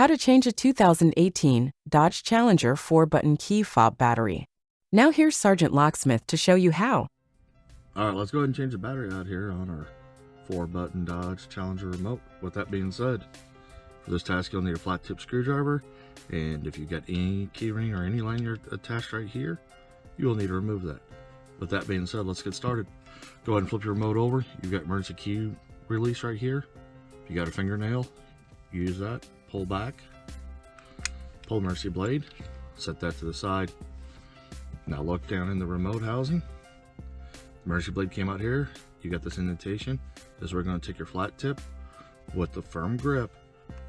How to change a 2018 Dodge Challenger 4-button key fob battery. Now here's Sergeant Locksmith to show you how. Alright, let's go ahead and change the battery out here on our 4-button Dodge Challenger remote. With that being said, for this task you'll need a flat tip screwdriver, and if you've got any keyring or any lanyard attached right here, you will need to remove that. With that being said, let's get started. Go ahead and flip your remote over. You've got emergency key release right here. If you got a fingernail, use that. Pull back, pull emergency blade, set that to the side. Now look down in the remote housing. Emergency blade came out here. You got this indentation. This is where we're going to take your flat tip with the firm grip.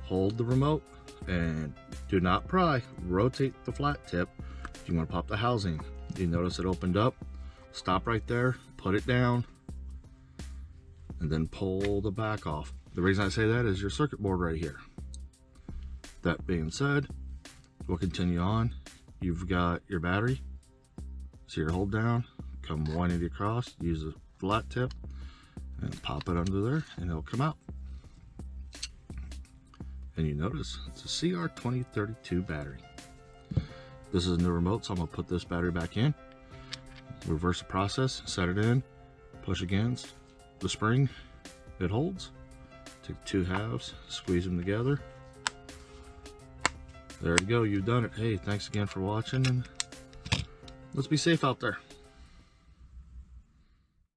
Hold the remote and do not pry. Rotate the flat tip. If you want to pop the housing, you notice it opened up. Stop right there, put it down, and then pull the back off. The reason I say that is your circuit board right here. That being said, we'll continue on. You've got your battery. So your hold down, come 180 across, use a flat tip, and pop it under there, and it'll come out. And you notice it's a CR2032 battery. This is a new remote, so I'm gonna put this battery back in. Reverse the process, set it in, push against the spring, it holds. Take the two halves, squeeze them together. There you go, you've done it. Hey, thanks again for watching, and let's be safe out there.